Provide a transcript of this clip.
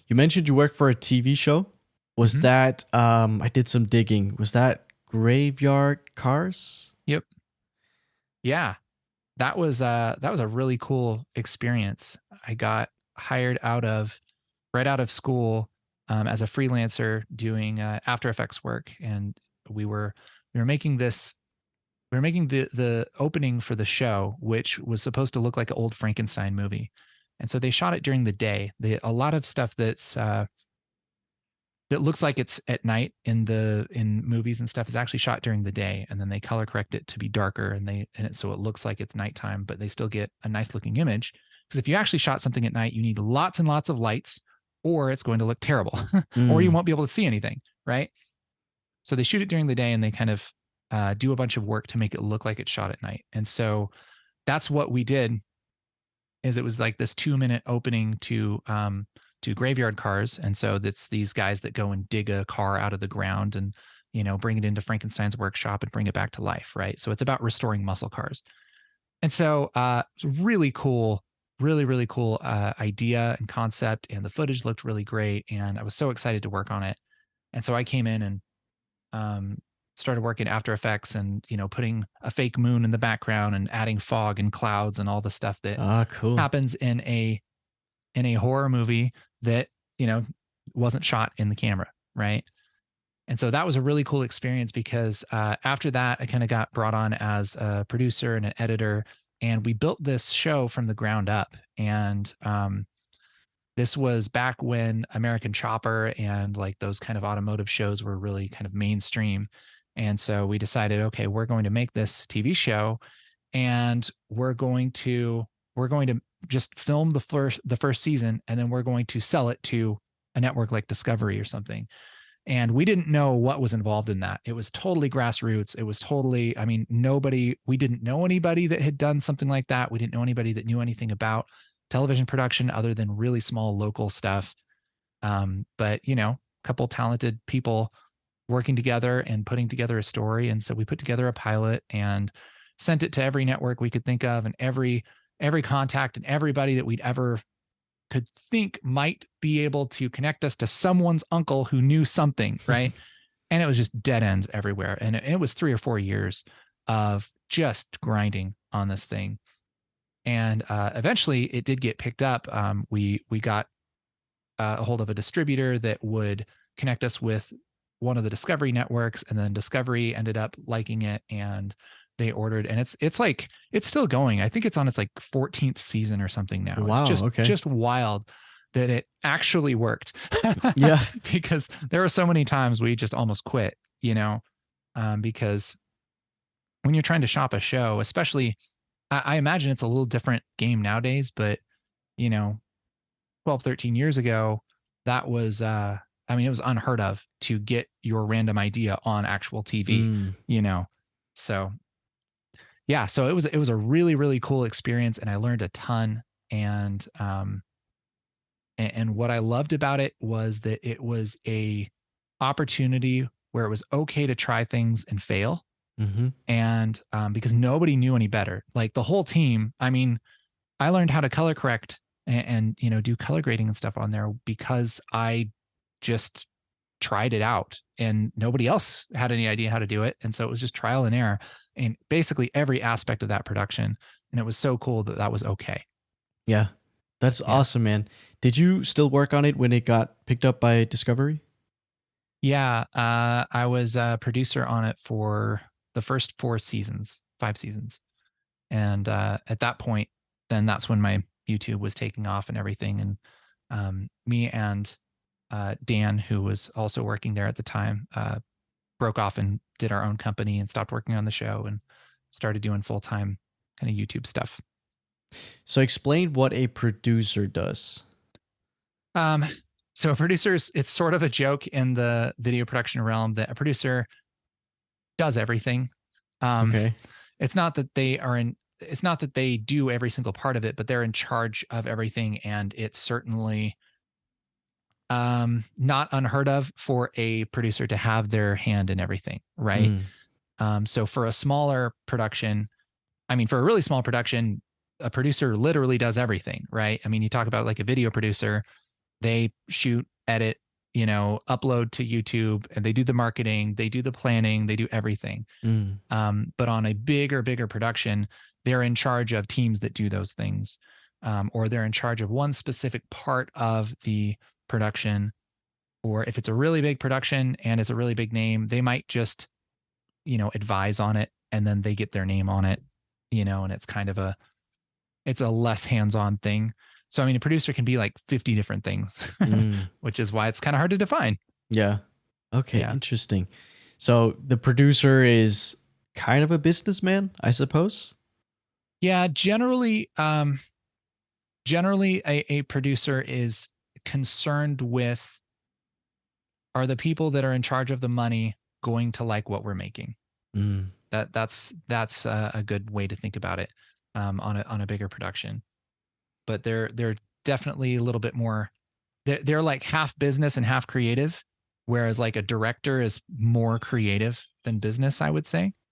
You mentioned you work for a TV show. Was Hmm. that I did some digging. Was that Graveyard Cars? Yep. Yeah. That was a really cool experience. I got hired right out of school as a freelancer doing After Effects work, and we were we were making this we were making the opening for the show, which was supposed to look like an old Frankenstein movie, and so they shot it during the day. A lot of stuff that looks like it's at night in movies and stuff is actually shot during the day, and then they color correct it to be darker, so it looks like it's nighttime, but they still get a nice looking image. Because if you actually shot something at night, you need lots and lots of lights, or it's going to look terrible, or you Mm. won't be able to see anything, right? So they shoot it during the day, and they kind of do a bunch of work to make it look like it's shot at night. And so that's what we did. Is it was like this 2 minute opening to Graveyard Cars, and so that's these guys that go and dig a car out of the ground and bring it into Frankenstein's workshop and bring it back to life, right? So it's about restoring muscle cars, and so it's really cool, really cool idea and concept, and the footage looked really great, and I was so excited to work on it, and so I came in and um, started working After Effects and putting a fake moon in the background and adding fog and clouds and all the stuff that Ah, cool. happens in a horror movie that you know wasn't shot in the camera, right? And so that was a really cool experience because after that I kind of got brought on as a producer and an editor, and we built this show from the ground up. And this was back when American Chopper and like those kind of automotive shows were really kind of mainstream. And so we decided, okay, we're going to make this TV show, and we're going to just film the first season, and then we're going to sell it to a network like Discovery or something. And we didn't know what was involved in that. It was totally grassroots. It was totally, I mean, we didn't know anybody that had done something like that. We didn't know anybody that knew anything about television production other than really small local stuff. But a couple talented people working together and putting together a story. And so we put together a pilot and sent it to every network we could think of, and every contact and everybody that we'd ever could think might be able to connect us to someone's uncle who knew something, right? And it was just dead ends everywhere. And it was 3 or 4 years of just grinding on this thing. And eventually it did get picked up. We got a hold of a distributor that would connect us with one of the Discovery networks, and then Discovery ended up liking it, and they ordered, and it's still going. I think it's on its like 14th season or something now. It's Wow. just Okay. just wild that it actually worked. Yeah. Because there were so many times we just almost quit, because when you're trying to shop a show, especially, I imagine it's a little different game nowadays, but you know 12, 13 years ago, that was, I mean, it was unheard of to get your random idea on actual TV, Mm. you know? So yeah, so it was a really, really cool experience, and I learned a ton. And what I loved about it was that it was a opportunity where it was okay to try things and fail. Mm-hmm. And because nobody knew any better, like the whole team, I mean, I learned how to color correct and do color grading and stuff on there because I just tried it out, and nobody else had any idea how to do it. And so it was just trial and error in basically every aspect of that production. And it was so cool that that was okay. Yeah. That's Yeah. awesome, man. Did you still work on it when it got picked up by Discovery? Yeah. I was a producer on it for the first 4 seasons, 5 seasons. And at that point, then that's when my YouTube was taking off and everything. And me and Dan, who was also working there at the time, broke off and did our own company and stopped working on the show and started doing full time kind of YouTube stuff. So explain what a producer does. Um, so a producer's, it's sort of a joke in the video production realm that a producer does everything. Um, Okay. it's not that they are in, it's not that they do every single part of it, but they're in charge of everything. And it's certainly not unheard of for a producer to have their hand in everything, right? Mm. So for a smaller production, I mean, for a really small production, a producer literally does everything, right? I mean, you talk about like a video producer, They shoot, edit, upload to YouTube, and they do the marketing, they do the planning, they do everything. Mm. But on a bigger production, they're in charge of teams that do those things, or they're in charge of one specific part of the production. Or if it's a really big production and it's a really big name, they might just, advise on it, and then they get their name on it, and it's a less hands-on thing. So I mean, a producer can be like 50 different things, Mm. which is why it's kind of hard to define. Yeah. Okay, Yeah. interesting. So the producer is kind of a businessman, I suppose? Yeah, generally a producer is concerned with, are the people that are in charge of the money going to like what we're making? Mm. That's a good way to think about it, on a bigger production. But they're definitely a little bit more. They're like half business and half creative, whereas like a director is more creative than business, I would say.